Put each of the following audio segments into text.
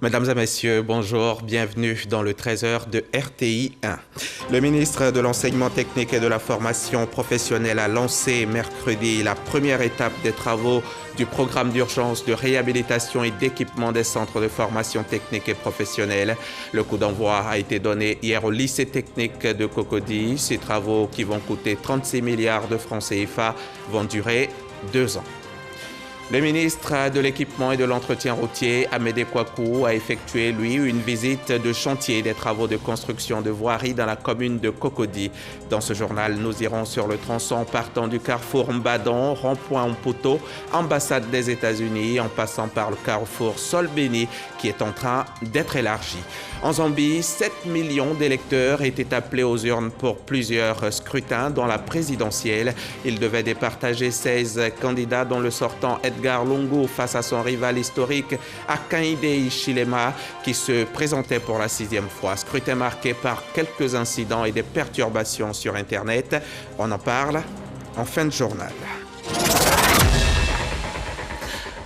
Mesdames et messieurs, bonjour, bienvenue dans le 13h de RTI 1. Le ministre de l'Enseignement technique et de la formation professionnelle a lancé mercredi la première étape des travaux du programme d'urgence de réhabilitation et d'équipement des centres de formation technique et professionnelle. Le coup d'envoi a été donné hier au lycée technique de Cocody. Ces travaux, qui vont coûter 36 milliards de francs CFA, vont durer 2 ans. Le ministre de l'Équipement et de l'Entretien routier, Amédée Kouakou, a effectué, lui, une visite de chantier des travaux de construction de voirie dans la commune de Cocody. Dans ce journal, nous irons sur le tronçon partant du carrefour Mbadon, rond-point Mputo, ambassade des États-Unis, en passant par le carrefour Solbeni, qui est en train d'être élargi. En Zambie, 7 millions d'électeurs étaient appelés aux urnes pour plusieurs scrutins, dont la présidentielle. Ils devaient départager 16 candidats, dont le sortant Edgar Lungu face à son rival historique Hakainde Hichilema, qui se présentait pour la 6e fois. Scrutin marqué par quelques incidents et des perturbations sur Internet. On en parle en fin de journal.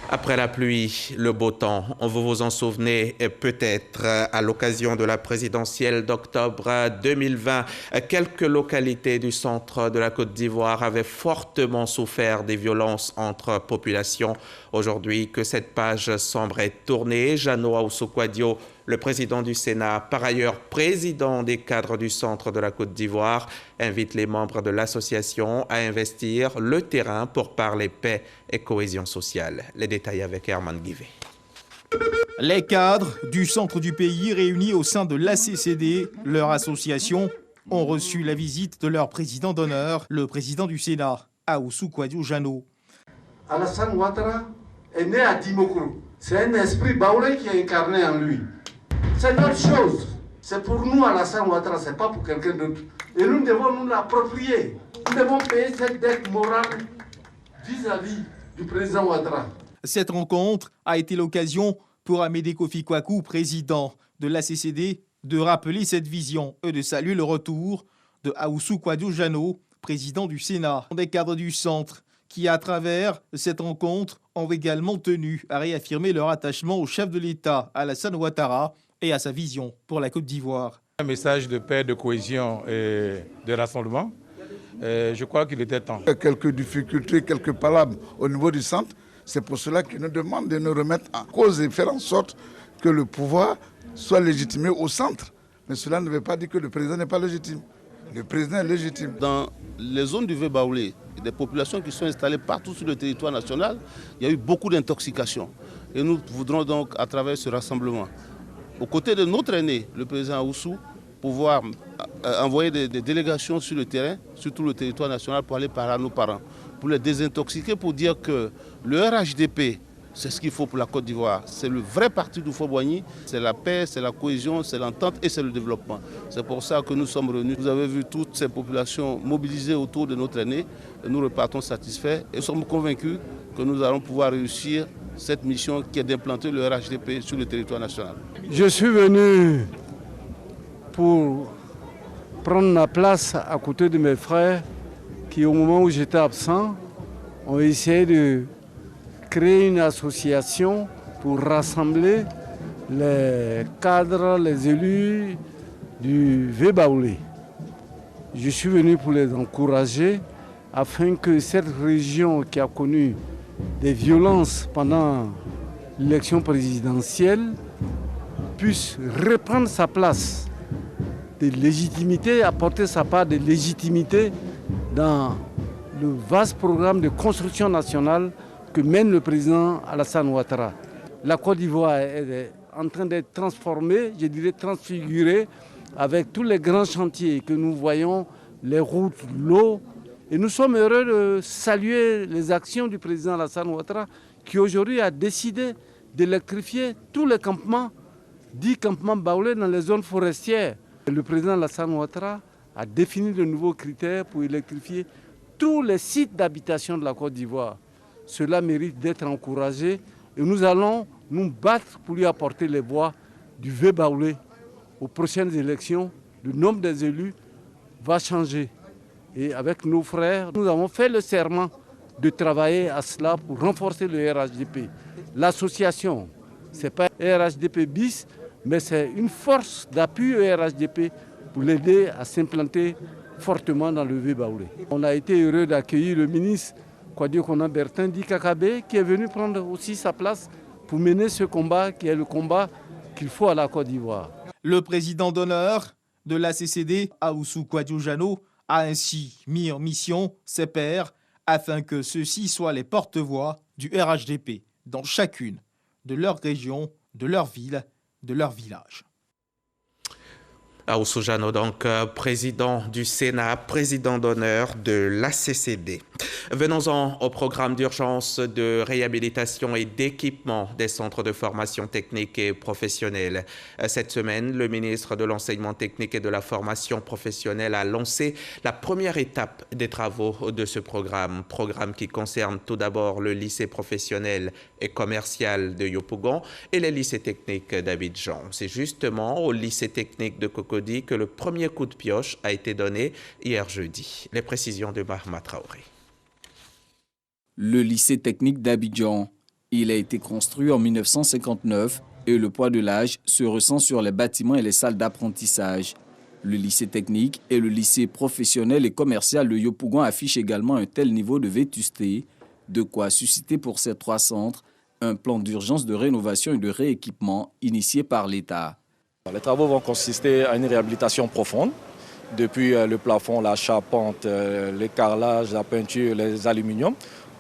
Après la pluie, le beau temps, vous vous en souvenez peut-être, à l'occasion de la présidentielle d'octobre 2020, quelques localités du centre de la Côte d'Ivoire avaient fortement souffert des violences entre populations. Aujourd'hui, que cette page sombre est tournée, Jeannot Ahoussou-Kouadio, le président du Sénat, par ailleurs président des cadres du centre de la Côte d'Ivoire, invite les membres de l'association à investir le terrain pour parler paix et cohésion sociale. Les détails avec Herman Guivet. Les cadres du centre du pays réunis au sein de l'ACCD, leur association, ont reçu la visite de leur président d'honneur, le président du Sénat, Ahoussou-Kouadio Jeannot. Alassane Ouattara est né à Dimokro. C'est un esprit baoulé qui est incarné en lui. C'est notre chose. C'est pour nous, Alassane Ouattara, ce n'est pas pour quelqu'un d'autre. Et nous devons nous l'approprier. Nous devons payer cette dette morale vis-à-vis du président Ouattara. Cette rencontre a été l'occasion pour Amédée Kouakou, président de l'ACCD, de rappeler cette vision et de saluer le retour de Ahoussou-Kouadio Jeannot, président du Sénat, des cadres du centre, qui, à travers cette rencontre, ont également tenu à réaffirmer leur attachement au chef de l'État, Alassane Ouattara, et à sa vision pour la Côte d'Ivoire. Un message de paix, de cohésion et de rassemblement. Je crois qu'il était temps. Quelques difficultés, quelques palabres au niveau du centre. C'est pour cela qu'ils nous demandent de nous remettre en cause et faire en sorte que le pouvoir soit légitimé au centre. Mais cela ne veut pas dire que le président n'est pas légitime. Le président est légitime. Dans les zones du Vébaoulé, des populations qui sont installées partout sur le territoire national, il y a eu beaucoup d'intoxication. Et nous voudrons donc, à travers ce rassemblement, aux côtés de notre aîné, le président Ahoussou, pouvoir envoyer des délégations sur le terrain, sur tout le territoire national, pour aller parler à nos parents, pour les désintoxiquer, pour dire que le RHDP, c'est ce qu'il faut pour la Côte d'Ivoire. C'est le vrai parti du Fort-Boigny, c'est la paix, c'est la cohésion, c'est l'entente et c'est le développement. C'est pour ça que nous sommes venus. Vous avez vu toutes ces populations mobilisées autour de notre aîné. Nous repartons satisfaits et sommes convaincus que nous allons pouvoir réussir cette mission qui est d'implanter le RHDP sur le territoire national. Je suis venu pour prendre ma place à côté de mes frères qui, au moment où j'étais absent, ont essayé de créer une association pour rassembler les cadres, les élus du Vébaoulé. Je suis venu pour les encourager afin que cette région qui a connu des violences pendant l'élection présidentielle puisse reprendre sa place de légitimité, apporter sa part de légitimité dans le vaste programme de construction nationale que mène le président Alassane Ouattara. La Côte d'Ivoire est en train d'être transformée, je dirais transfigurée, avec tous les grands chantiers que nous voyons, les routes, l'eau. Et nous sommes heureux de saluer les actions du président Alassane Ouattara qui aujourd'hui a décidé d'électrifier tous les campements, 10 campements baoulés dans les zones forestières. Le président Alassane Ouattara a défini de nouveaux critères pour électrifier tous les sites d'habitation de la Côte d'Ivoire. Cela mérite d'être encouragé et nous allons nous battre pour lui apporter les voix du Vébaoulé. Aux prochaines élections, le nombre des élus va changer. Et avec nos frères, nous avons fait le serment de travailler à cela pour renforcer le RHDP. L'association Ce n'est pas RHDP bis, mais c'est une force d'appui au RHDP pour l'aider à s'implanter fortement dans le Vieux-Baoulé. On a été heureux d'accueillir le ministre Kouadio Konan Bertin Dikakabe qui est venu prendre aussi sa place pour mener ce combat qui est le combat qu'il faut à la Côte d'Ivoire. Le président d'honneur de la CCD, Ahoussou Kouadio Jano, a ainsi mis en mission ses pairs afin que ceux-ci soient les porte-voix du RHDP dans chacune de leurs régions, de leurs villes, de leurs villages. Ahoussou Jano, donc président du Sénat, président d'honneur de l'ACCD. Venons-en au programme d'urgence de réhabilitation et d'équipement des centres de formation technique et professionnelle. Cette semaine, le ministre de l'Enseignement technique et de la formation professionnelle a lancé la première étape des travaux de ce programme. Programme qui concerne tout d'abord le lycée professionnel et commercial de Yopougon et les lycées techniques d'Abidjan. C'est justement au lycée technique de Cocody que le premier coup de pioche a été donné hier jeudi. Les précisions de Mahma Traoré. Le lycée technique d'Abidjan. Il a été construit en 1959 et le poids de l'âge se ressent sur les bâtiments et les salles d'apprentissage. Le lycée technique et le lycée professionnel et commercial de Yopougon affichent également un tel niveau de vétusté, de quoi susciter pour ces trois centres un plan d'urgence de rénovation et de rééquipement initié par l'État. Les travaux vont consister à une réhabilitation profonde, depuis le plafond, la charpente, les carrelages, la peinture, les aluminiums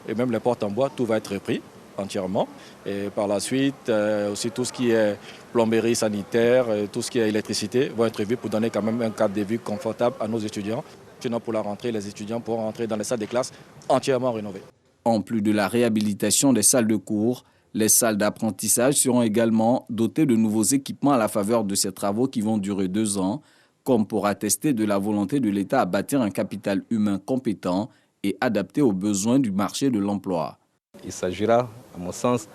et même les portes en bois, tout va être repris entièrement. Et par la suite, aussi tout ce qui est plomberie sanitaire, tout ce qui est électricité vont être revus pour donner quand même un cadre de vie confortable à nos étudiants. Sinon, pour la rentrée, les étudiants pourront rentrer dans les salles de classe entièrement rénovées. En plus de la réhabilitation des salles de cours, les salles d'apprentissage seront également dotées de nouveaux équipements à la faveur de ces travaux qui vont durer 2 ans, comme pour attester de la volonté de l'État à bâtir un capital humain compétent et adapté aux besoins du marché de l'emploi. Il s'agira, à mon sens,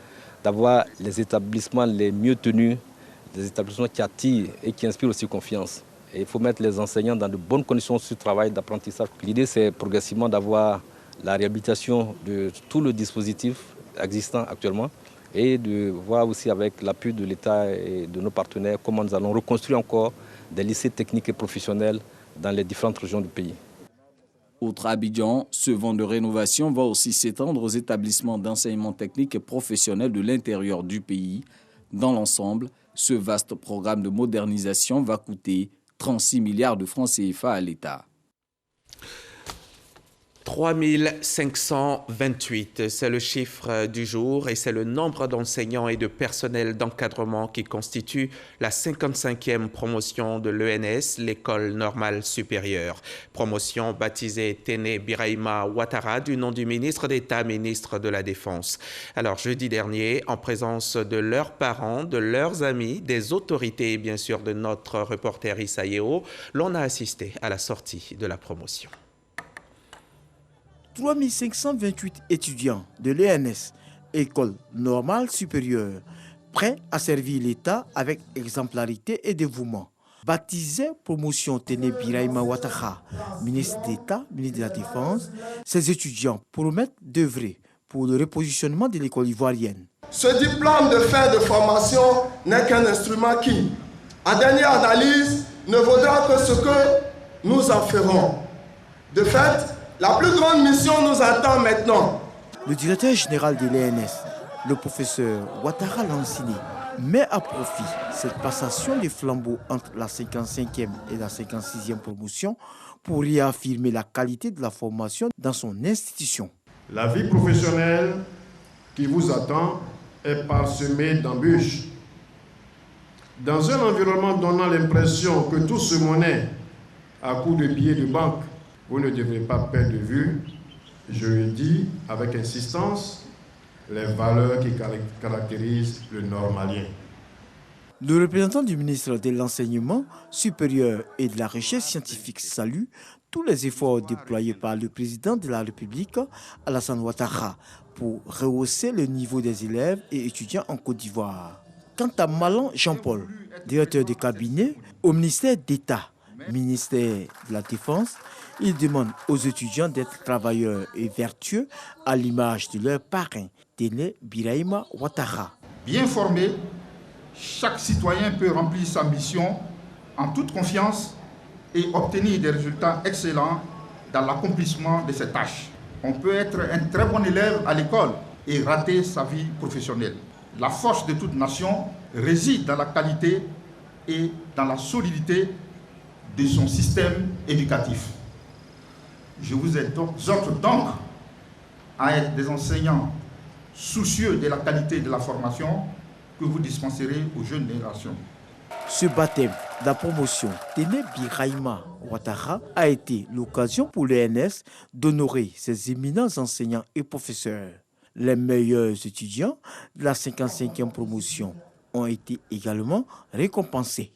d'avoir les établissements les mieux tenus, des établissements qui attirent et qui inspirent aussi confiance. Et il faut mettre les enseignants dans de bonnes conditions de travail, d'apprentissage. L'idée, c'est progressivement d'avoir la réhabilitation de tout le dispositif existant actuellement et de voir aussi avec l'appui de l'État et de nos partenaires comment nous allons reconstruire encore des lycées techniques et professionnels dans les différentes régions du pays. Outre Abidjan, ce vent de rénovation va aussi s'étendre aux établissements d'enseignement technique et professionnel de l'intérieur du pays. Dans l'ensemble, ce vaste programme de modernisation va coûter 36 milliards de francs CFA à l'État. 3528, c'est le chiffre du jour et c'est le nombre d'enseignants et de personnel d'encadrement qui constitue la 55e promotion de l'ENS, l'École normale supérieure. Promotion baptisée Téné Birahima Ouattara du nom du ministre d'État, ministre de la Défense. Alors jeudi dernier, en présence de leurs parents, de leurs amis, des autorités et bien sûr de notre reporter Issa Yeo, l'on a assisté à la sortie de la promotion. 3528 étudiants de l'ENS, École normale supérieure, prêts à servir l'État avec exemplarité et dévouement. Baptisé promotion Téné Birahima Ouattara, ministre d'État, ministre de la Défense, ces étudiants promettent d'œuvrer pour le repositionnement de l'école ivoirienne. Ce diplôme de fin de formation n'est qu'un instrument qui, à dernière analyse, ne vaudra que ce que nous en ferons. De fait, la plus grande mission nous attend maintenant. Le directeur général de l'ENS, le professeur Ouattara Lansini, met à profit cette passation des flambeaux entre la 55e et la 56e promotion pour réaffirmer la qualité de la formation dans son institution. La vie professionnelle qui vous attend est parsemée d'embûches. Dans un environnement donnant l'impression que tout se monnaie à coups de billets de banque, vous ne devrez pas perdre de vue, je le dis avec insistance, les valeurs qui caractérisent le normalien. Le représentant du ministre de l'Enseignement supérieur et de la Recherche scientifique salue tous les efforts déployés par le président de la République, Alassane Ouattara, pour rehausser le niveau des élèves et étudiants en Côte d'Ivoire. Quant à Malan Jean-Paul, directeur de cabinet au ministère d'État, ministère de la Défense, il demande aux étudiants d'être travailleurs et vertueux à l'image de leur parrain, Téné Birahima Ouattara. Bien formé, chaque citoyen peut remplir sa mission en toute confiance et obtenir des résultats excellents dans l'accomplissement de ses tâches. On peut être un très bon élève à l'école et rater sa vie professionnelle. La force de toute nation réside dans la qualité et dans la solidité de son système éducatif. Je vous exhorte donc à être des enseignants soucieux de la qualité de la formation que vous dispenserez aux jeunes générations. Ce baptême de la promotion Téné Birahima Ouattara a été l'occasion pour l'ENS d'honorer ses éminents enseignants et professeurs. Les meilleurs étudiants de la 55e promotion ont été également récompensés.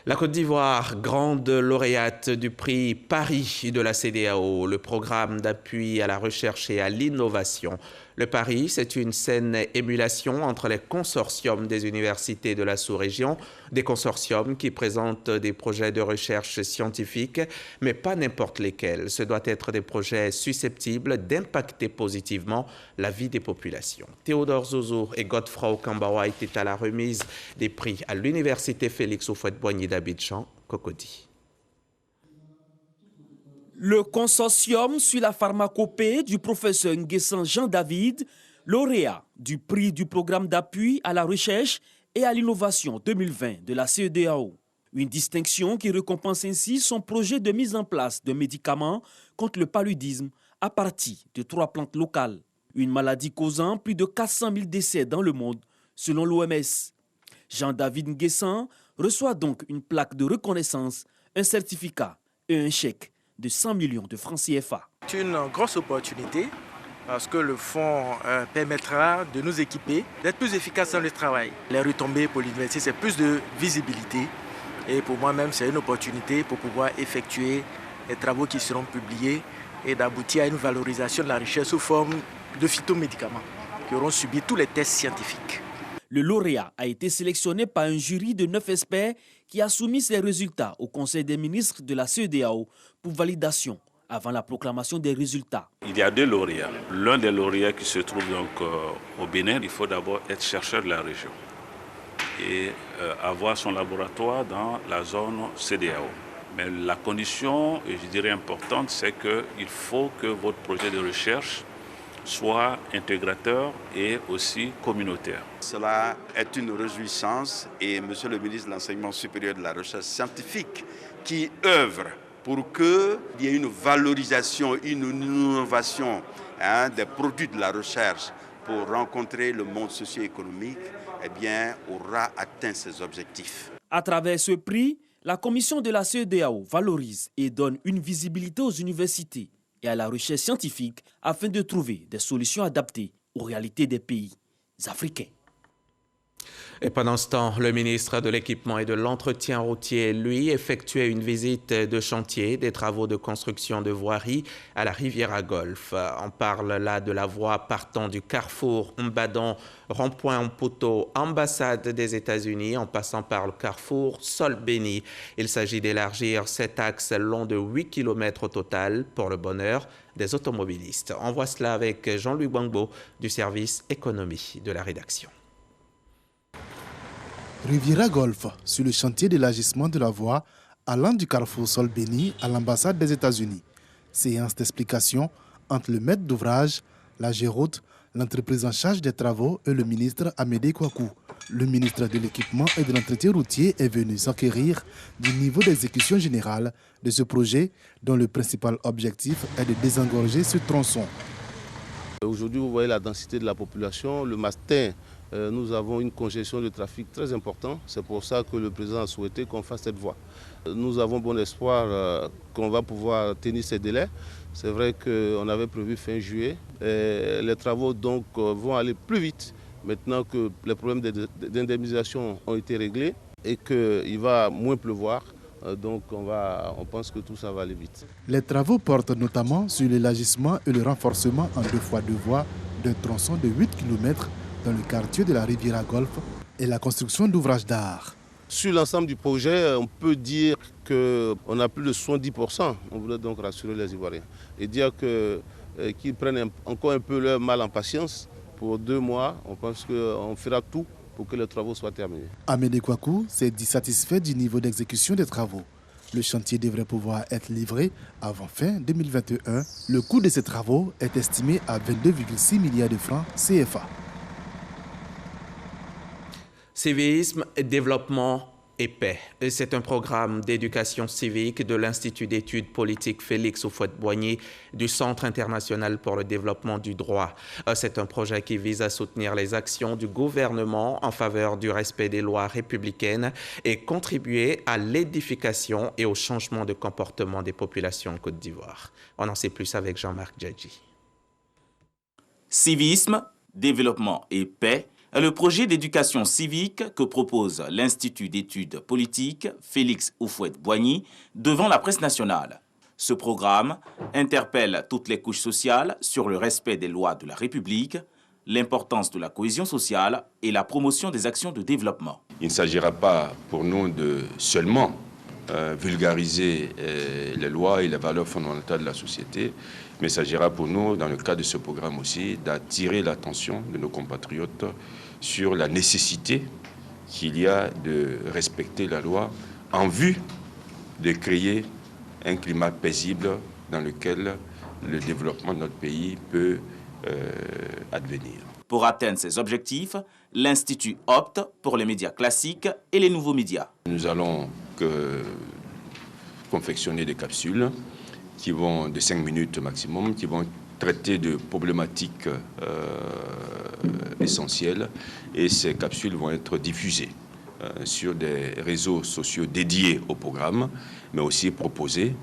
La Côte d'Ivoire, grande lauréate du prix Paris de la CEDEAO, le programme d'appui à la recherche et à l'innovation. Le Paris, c'est une saine émulation entre les consortiums des universités de la sous-région, des consortiums qui présentent des projets de recherche scientifique, mais pas n'importe lesquels. Ce doit être des projets susceptibles d'impacter positivement la vie des populations. Théodore Zozo et Godefroy Kambawa étaient à la remise des prix à l'université Félix Houphouët-Boigny d'Abidjan, Cocody. Le consortium suit la pharmacopée du professeur Nguessan Jean-David, lauréat du prix du programme d'appui à la recherche et à l'innovation 2020 de la CEDEAO. Une distinction qui récompense ainsi son projet de mise en place de médicaments contre le paludisme à partir de 3 plantes locales. Une maladie causant plus de 400 000 décès dans le monde, selon l'OMS. Jean-David Nguessan reçoit donc une plaque de reconnaissance, un certificat et un chèque de 100 millions de francs CFA. C'est une grosse opportunité parce que le fonds permettra de nous équiper, d'être plus efficaces dans le travail. Les retombées pour l'université, c'est plus de visibilité et pour moi-même, c'est une opportunité pour pouvoir effectuer les travaux qui seront publiés et d'aboutir à une valorisation de la recherche sous forme de phytomédicaments qui auront subi tous les tests scientifiques. Le lauréat a été sélectionné par un jury de 9 experts qui a soumis ses résultats au Conseil des ministres de la CEDEAO pour validation avant la proclamation des résultats. Il y a 2 lauréats. L'un des lauréats qui se trouve donc au Bénin, il faut d'abord être chercheur de la région et avoir son laboratoire dans la zone CEDEAO. Mais la condition, je dirais importante, c'est qu'il faut que votre projet de recherche soit intégrateur et aussi communautaire. Cela est une réjouissance et Monsieur le ministre de l'Enseignement supérieur de la Recherche scientifique qui œuvre pour qu'il y ait une valorisation, une innovation des produits de la recherche pour rencontrer le monde socio-économique, eh bien, aura atteint ses objectifs. À travers ce prix, la commission de la CEDEAO valorise et donne une visibilité aux universités et à la recherche scientifique afin de trouver des solutions adaptées aux réalités des pays africains. Et pendant ce temps, le ministre de l'Équipement et de l'Entretien routier, lui, effectuait une visite de chantier des travaux de construction de voirie à la Riviera-Golfe. On parle là de la voie partant du carrefour Mbadon, rond-point Mputo, ambassade des États-Unis, en passant par le carrefour Sol-Béni. Il s'agit d'élargir cet axe long de 8 km au total pour le bonheur des automobilistes. On voit cela avec Jean-Louis Bangbo du service économie de la rédaction. Riviera Golfe, sur le chantier d'élargissement de la voie allant du carrefour Sol-Béni à l'ambassade des États-Unis. Séance d'explication entre le maître d'ouvrage, la Géroute, l'entreprise en charge des travaux et le ministre Amédée Kouakou. Le ministre de l'Équipement et de l'Entretien routier est venu s'enquérir du niveau d'exécution générale de ce projet dont le principal objectif est de désengorger ce tronçon. Aujourd'hui, vous voyez la densité de la population. Le matin, nous avons une congestion de trafic très importante. C'est pour ça que le président a souhaité qu'on fasse cette voie. Nous avons bon espoir qu'on va pouvoir tenir ces délais. C'est vrai qu'on avait prévu fin juillet. Les travaux donc vont aller plus vite maintenant que les problèmes d'indemnisation ont été réglés et qu'il va moins pleuvoir. Donc on pense que tout ça va aller vite. Les travaux portent notamment sur l'élargissement et le renforcement en 2 fois 2 voies d'un tronçon de 8 km dans le quartier de la Riviera Golfe et la construction d'ouvrages d'art. Sur l'ensemble du projet, on peut dire qu'on a plus de 70%. On voulait donc rassurer les Ivoiriens et dire qu'ils prennent encore un peu leur mal en patience pour 2 mois. On pense qu'on fera tout pour que les travaux soient terminés. Amédée Kouakou s'est dit satisfait du niveau d'exécution des travaux. Le chantier devrait pouvoir être livré avant fin 2021. Le coût de ces travaux est estimé à 22,6 milliards de francs CFA. Civisme, développement et paix. C'est un programme d'éducation civique de l'Institut d'études politiques Félix Houphouët-Boigny du Centre international pour le développement du droit. C'est un projet qui vise à soutenir les actions du gouvernement en faveur du respect des lois républicaines et contribuer à l'édification et au changement de comportement des populations en Côte d'Ivoire. On en sait plus avec Jean-Marc Djadji. Civisme, développement et paix est le projet d'éducation civique que propose l'Institut d'études politiques Félix Houphouët-Boigny devant la presse nationale. Ce programme interpelle toutes les couches sociales sur le respect des lois de la République, l'importance de la cohésion sociale et la promotion des actions de développement. Il ne s'agira pas pour nous de seulement vulgariser les lois et les valeurs fondamentales de la société, mais il s'agira pour nous, dans le cadre de ce programme aussi, d'attirer l'attention de nos compatriotes sur la nécessité qu'il y a de respecter la loi en vue de créer un climat paisible dans lequel le développement de notre pays peut advenir. Pour atteindre ces objectifs, l'Institut opte pour les médias classiques et les nouveaux médias. Nous allons confectionner des capsules qui vont de 5 minutes maximum, qui vont traiter de problématiques essentielles, et ces capsules vont être diffusées sur des réseaux sociaux dédiés au programme, mais aussi proposées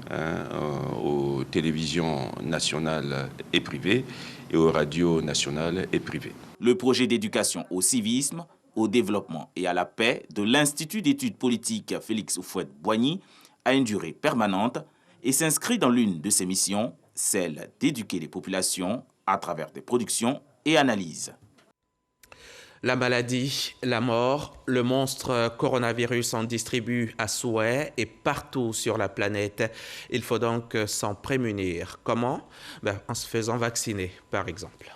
aux télévisions nationales et privées et aux radios nationales et privées. Le projet d'éducation au civisme, au développement et à la paix de l'Institut d'études politiques Félix Houphouët-Boigny a une durée permanente et s'inscrit dans l'une de ses missions, celle d'éduquer les populations à travers des productions et analyses. La maladie, la mort, le monstre coronavirus en distribue à souhait et partout sur la planète. Il faut donc s'en prémunir. Comment? En se faisant vacciner, par exemple.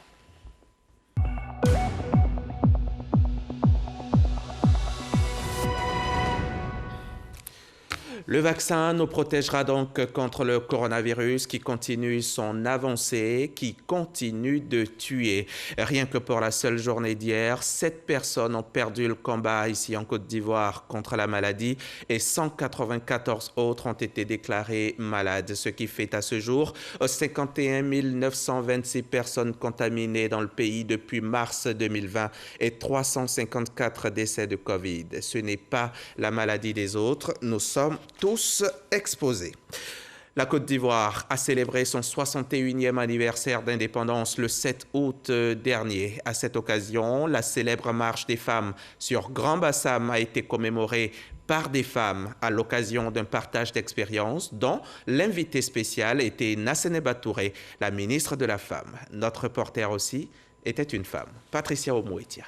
Le vaccin nous protégera donc contre le coronavirus qui continue son avancée, qui continue de tuer. Rien que pour la seule journée d'hier, 7 personnes ont perdu le combat ici en Côte d'Ivoire contre la maladie et 194 autres ont été déclarées malades, ce qui fait à ce jour 51 926 personnes contaminées dans le pays depuis mars 2020 et 354 décès de Covid. Ce n'est pas la maladie des autres, nous sommes tous exposés. La Côte d'Ivoire a célébré son 61e anniversaire d'indépendance le 7 août dernier. À cette occasion, la célèbre marche des femmes sur Grand Bassam a été commémorée par des femmes à l'occasion d'un partage d'expériences dont l'invité spécial était Nassene Batouré, la ministre de la Femme. Notre reporter aussi était une femme, Patricia Omouetia.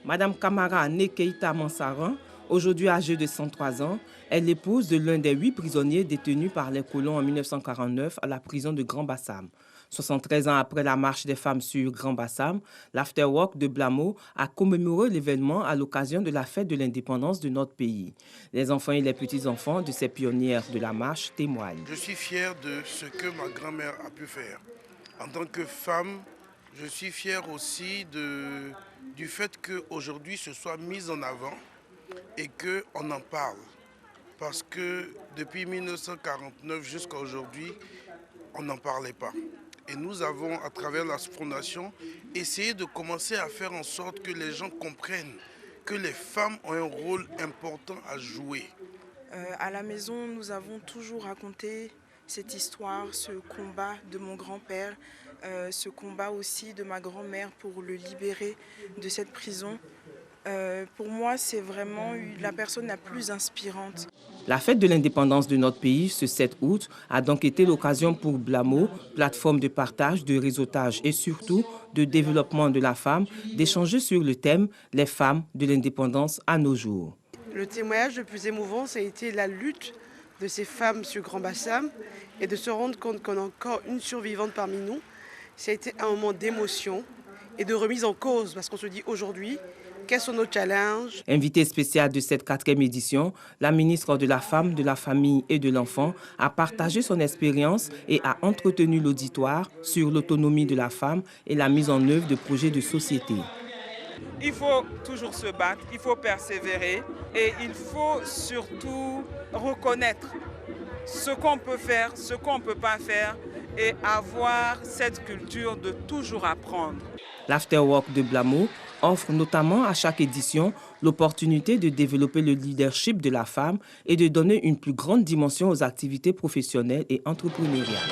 Madame Kamara Nekeita Mansaran, aujourd'hui âgée de 103 ans, est l'épouse de l'un des 8 prisonniers détenus par les colons en 1949 à la prison de Grand Bassam. 73 ans après la marche des femmes sur Grand Bassam, l'Afterwork de Blamo a commémoré l'événement à l'occasion de la fête de l'indépendance de notre pays. Les enfants et les petits-enfants de ces pionnières de la marche témoignent. Je suis fier de ce que ma grand-mère a pu faire. En tant que femme, je suis fier aussi du fait qu'aujourd'hui ce soit mis en avant et qu'on en parle. Parce que depuis 1949 jusqu'à aujourd'hui, on n'en parlait pas. Et nous avons, à travers la fondation, essayé de commencer à faire en sorte que les gens comprennent que les femmes ont un rôle important à jouer. À la maison, nous avons toujours raconté cette histoire, ce combat de mon grand-père, ce combat aussi de ma grand-mère pour le libérer de cette prison. Pour moi, c'est vraiment la personne la plus inspirante. La fête de l'indépendance de notre pays, ce 7 août, a donc été l'occasion pour Blamo, plateforme de partage, de réseautage et surtout de développement de la femme, d'échanger sur le thème « Les femmes de l'indépendance à nos jours ». Le témoignage le plus émouvant, ça a été la lutte de ces femmes sur Grand Bassam et de se rendre compte qu'on a encore une survivante parmi nous ça a été un moment d'émotion et de remise en cause parce qu'on se dit aujourd'hui, quels sont nos challenges? Invitée spéciale de cette 4e édition, la ministre de la Femme, de la Famille et de l'Enfant a partagé son expérience et a entretenu l'auditoire sur l'autonomie de la femme et la mise en œuvre de projets de société. Il faut toujours se battre, il faut persévérer et il faut surtout reconnaître ce qu'on peut faire, ce qu'on ne peut pas faire et avoir cette culture de toujours apprendre. L'Afterwork de Blamo offre notamment à chaque édition l'opportunité de développer le leadership de la femme et de donner une plus grande dimension aux activités professionnelles et entrepreneuriales.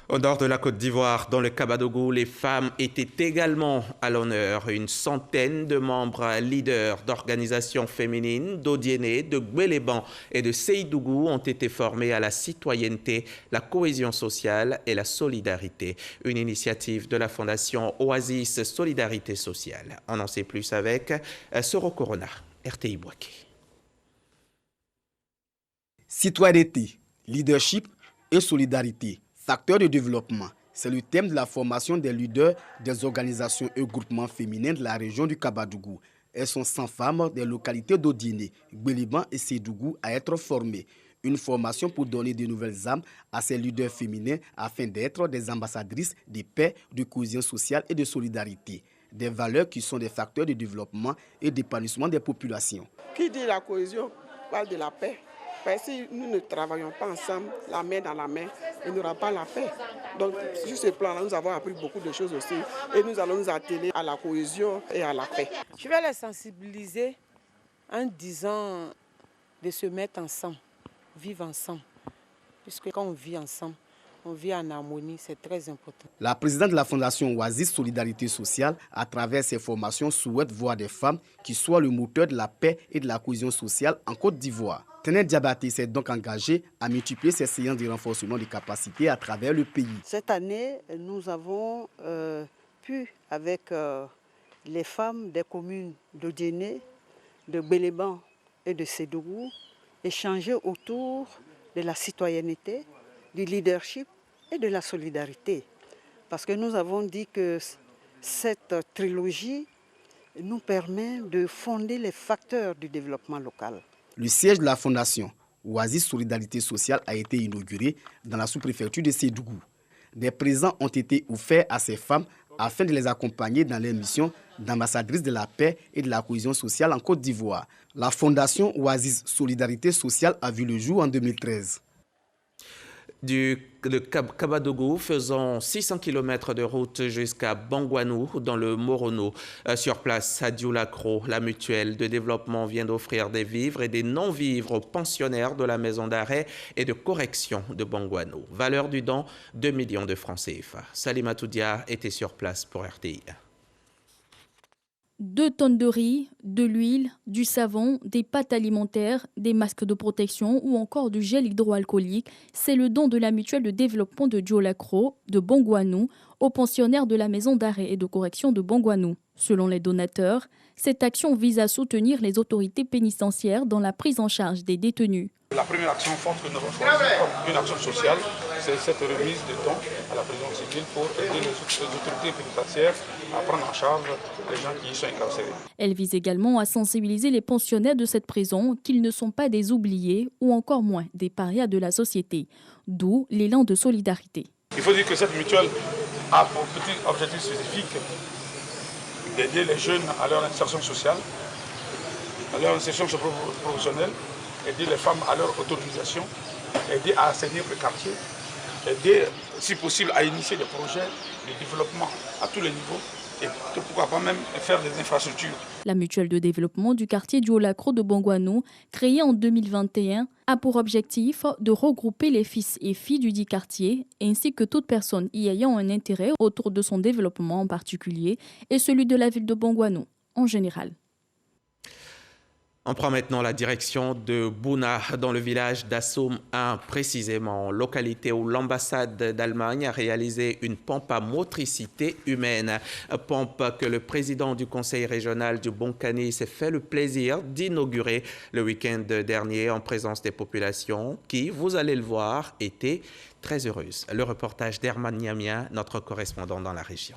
Au nord de la Côte d'Ivoire, dans le Kabadougou, les femmes étaient également à l'honneur. Une centaine de membres leaders d'organisations féminines d'Odiéné, de Gbéléban et de Séidougou ont été formés à la citoyenneté, la cohésion sociale et la solidarité. Une initiative de la Fondation Oasis Solidarité Sociale. On en sait plus avec Soro Corona, RTI Bouaké. Citoyenneté, leadership et solidarité. Facteur de développement, c'est le thème de la formation des leaders des organisations et groupements féminins de la région du Kabadougou. Elles sont 100 femmes des localités d'Odiéné, Gbéléban et Séidougou à être formées. Une formation pour donner de nouvelles âmes à ces leaders féminins afin d'être des ambassadrices de paix, de cohésion sociale et de solidarité. Des valeurs qui sont des facteurs de développement et d'épanouissement des populations. Qui dit la cohésion parle de la paix. Parce que si nous ne travaillons pas ensemble, la main dans la main, il n'y aura pas la paix. Donc, sur ce plan-là, nous avons appris beaucoup de choses aussi. Et nous allons nous atteler à la cohésion et à la paix. Je vais les sensibiliser en disant de se mettre ensemble, vivre ensemble. Puisque quand on vit ensemble, on vit en harmonie, c'est très important. La présidente de la Fondation Oasis Solidarité Sociale, à travers ses formations, souhaite voir des femmes qui soient le moteur de la paix et de la cohésion sociale en Côte d'Ivoire. Tenet Diabaté s'est donc engagé à multiplier ses séances de renforcement des capacités à travers le pays. Cette année, nous avons pu, avec les femmes des communes d'Odiéné, de Gbéléban et de Séidougou, échanger autour de la citoyenneté, du leadership et de la solidarité. Parce que nous avons dit que cette trilogie nous permet de fonder les facteurs du développement local. Le siège de la Fondation Oasis Solidarité Sociale a été inauguré dans la sous-préfecture de Séidougou. Des présents ont été offerts à ces femmes afin de les accompagner dans leur mission d'ambassadrice de la paix et de la cohésion sociale en Côte d'Ivoire. La Fondation Oasis Solidarité Sociale a vu le jour en 2013. Du Kabadougou, faisant 600 km de route jusqu'à Bangouanou, dans le Morono. Sur place, à Dioulacro, la mutuelle de développement vient d'offrir des vivres et des non-vivres aux pensionnaires de la maison d'arrêt et de correction de Bangouanou. Valeur du don, 2 millions de francs CFA. Salima Toudia était sur place pour RTI. 2 tonnes de riz, de l'huile, du savon, des pâtes alimentaires, des masques de protection ou encore du gel hydroalcoolique. C'est le don de la mutuelle de développement de Dioulacro, de Bangouanou, aux pensionnaires de la maison d'arrêt et de correction de Bangouanou. Selon les donateurs, cette action vise à soutenir les autorités pénitentiaires dans la prise en charge des détenus. La première action forte que nous avons choisie comme une action sociale, c'est cette remise de dons à la prison civile pour aider les autorités pénitentiaires à prendre en charge les gens qui y sont incarcérés. Elle vise également à sensibiliser les pensionnaires de cette prison qu'ils ne sont pas des oubliés ou encore moins des parias de la société, d'où l'élan de solidarité. Il faut dire que cette mutuelle a pour petit objectif spécifique d'aider les jeunes à leur insertion sociale, à leur insertion professionnelle, aider les femmes à leur autonomisation, aider à assainir le quartier, aider, si possible, à initier des projets de développement à tous les niveaux et pourquoi pas même faire des infrastructures. La mutuelle de développement du quartier Dioulacro de Bangouanou, créée en 2021, a pour objectif de regrouper les fils et filles du dit quartier, ainsi que toute personne y ayant un intérêt autour de son développement en particulier et celui de la ville de Bangouanou en général. On prend maintenant la direction de Bouna, dans le village d'Assoum 1, précisément, localité où l'ambassade d'Allemagne a réalisé une pompe à motricité humaine. Pompe que le président du conseil régional du Bonkani s'est fait le plaisir d'inaugurer le week-end dernier en présence des populations qui, vous allez le voir, étaient très heureuses. Le reportage d'Herman Niamia, notre correspondant dans la région.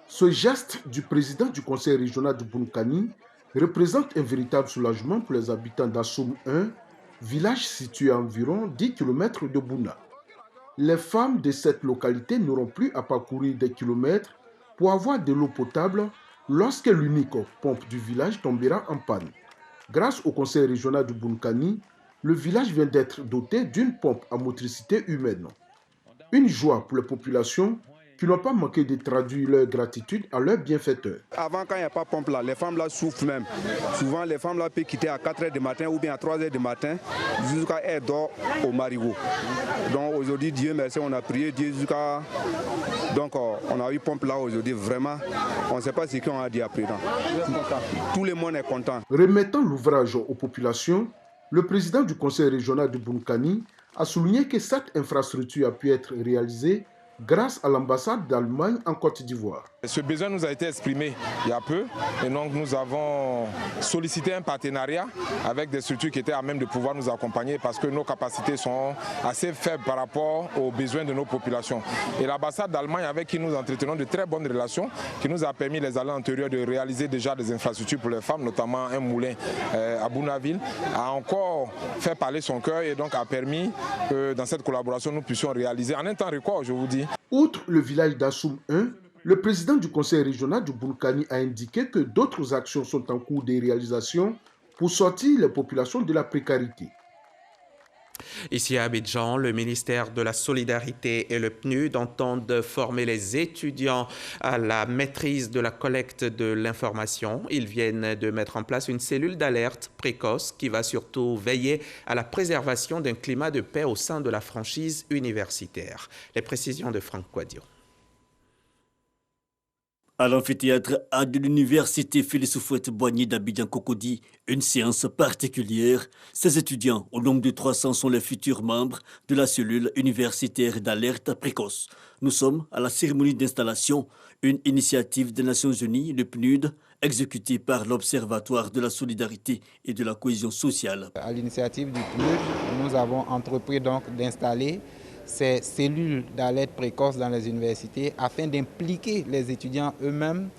Ce geste du président du conseil régional du Bonkani représente un véritable soulagement pour les habitants d'Assoum 1, village situé à environ 10 km de Bouna. Les femmes de cette localité n'auront plus à parcourir des kilomètres pour avoir de l'eau potable lorsque l'unique pompe du village tombera en panne. Grâce au conseil régional du Bonkani, le village vient d'être doté d'une pompe à motricité humaine. Une joie pour les populations qui n'ont pas manqué de traduire leur gratitude à leurs bienfaiteurs. Avant, quand il n'y a pas de pompe là, les femmes là souffrent même. Souvent, les femmes là peuvent quitter à 4 h du matin ou bien à 3 h du matin jusqu'à elles dorment au marigot. Donc aujourd'hui, Dieu merci, on a prié Dieu jusqu'à... Donc on a eu pompe là aujourd'hui, vraiment. On ne sait pas ce qu'on a dit après. Tout le monde est content. Remettant l'ouvrage aux populations, le président du conseil régional du Bonkani a souligné que cette infrastructure a pu être réalisée grâce à l'ambassade d'Allemagne en Côte d'Ivoire. Ce besoin nous a été exprimé il y a peu et donc nous avons sollicité un partenariat avec des structures qui étaient à même de pouvoir nous accompagner parce que nos capacités sont assez faibles par rapport aux besoins de nos populations. Et l'ambassade d'Allemagne avec qui nous entretenons de très bonnes relations, qui nous a permis les années antérieures de réaliser déjà des infrastructures pour les femmes, notamment un moulin à Bounaville, a encore fait parler son cœur et donc a permis que dans cette collaboration nous puissions réaliser en un temps record, je vous dis. Outre le village d'Assoum 1, le président du conseil régional du Bonkani a indiqué que d'autres actions sont en cours de réalisation pour sortir les populations de la précarité. Ici à Abidjan, le ministère de la Solidarité et le PNUD entendent former les étudiants à la maîtrise de la collecte de l'information. Ils viennent de mettre en place une cellule d'alerte précoce qui va surtout veiller à la préservation d'un climat de paix au sein de la franchise universitaire. Les précisions de Franck Quadio. À l'amphithéâtre A de l'université Félix Houphouët-Boigny d'Abidjan-Cocody, une séance particulière. Ces étudiants, au nombre de 300, sont les futurs membres de la cellule universitaire d'alerte précoce. Nous sommes à la cérémonie d'installation, une initiative des Nations Unies, le PNUD, exécutée par l'Observatoire de la solidarité et de la cohésion sociale. À l'initiative du PNUD, nous avons entrepris donc d'installer ces cellules d'alerte précoce dans les universités afin d'impliquer les étudiants eux-mêmes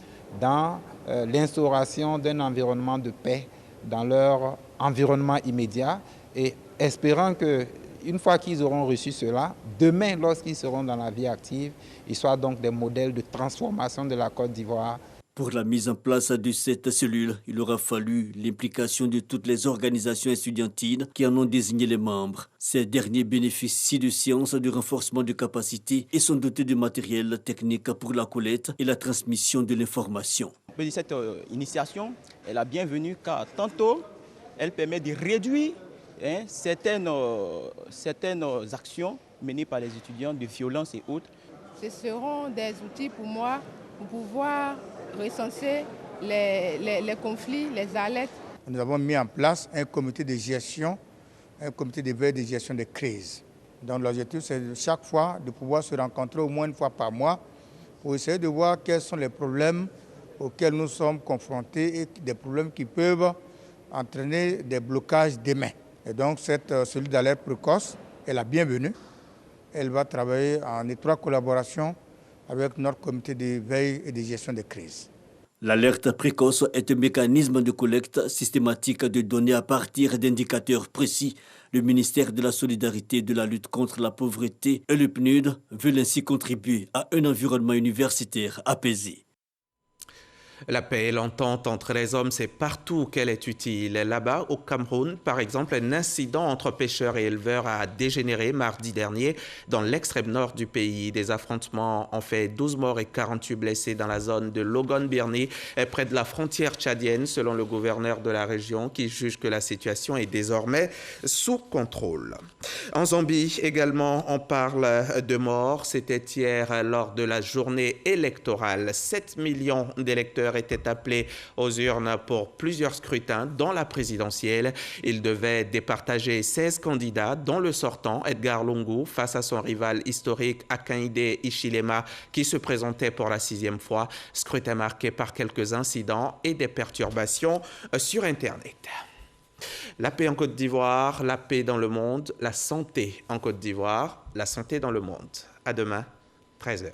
dans l'instauration d'un environnement de paix dans leur environnement immédiat et espérant qu'une fois qu'ils auront reçu cela, demain, lorsqu'ils seront dans la vie active, ils soient donc des modèles de transformation de la Côte d'Ivoire. Pour la mise en place de cette cellule, il aura fallu l'implication de toutes les organisations estudiantines qui en ont désigné les membres. Ces derniers bénéficient de séances de renforcement de capacités et sont dotés de matériel technique pour la collecte et la transmission de l'information. Cette initiation est la bienvenue car tantôt elle permet de réduire certaines actions menées par les étudiants de violence et autres. Ce seront des outils pour moi pour pouvoir recenser les conflits, les alertes. Nous avons mis en place un comité de gestion, un comité de veille de gestion des crises. Donc l'objectif, c'est chaque fois de pouvoir se rencontrer au moins une fois par mois pour essayer de voir quels sont les problèmes auxquels nous sommes confrontés et des problèmes qui peuvent entraîner des blocages demain. Et donc cette cellule d'alerte précoce est la bienvenue. Elle va travailler en étroite collaboration avec notre comité de veille et de gestion des crises. L'alerte précoce est un mécanisme de collecte systématique de données à partir d'indicateurs précis. Le ministère de la Solidarité et de la lutte contre la pauvreté et le PNUD veulent ainsi contribuer à un environnement universitaire apaisé. La paix et l'entente entre les hommes, c'est partout qu'elle est utile. Là-bas, au Cameroun, par exemple, un incident entre pêcheurs et éleveurs a dégénéré mardi dernier dans l'extrême nord du pays. Des affrontements ont fait 12 morts et 48 blessés dans la zone de Logon-Birni, près de la frontière tchadienne, selon le gouverneur de la région, qui juge que la situation est désormais sous contrôle. En Zambie également, on parle de mort. C'était hier lors de la journée électorale. 7 millions d'électeurs étaient appelés aux urnes pour plusieurs scrutins, dont la présidentielle. Ils devaient départager 16 candidats, dont le sortant, Edgar Lungu, face à son rival historique Hakainde Hichilema, qui se présentait pour la 6e fois. Scrutin marqué par quelques incidents et des perturbations sur Internet. La paix en Côte d'Ivoire, la paix dans le monde, la santé en Côte d'Ivoire, la santé dans le monde. À demain, 13h.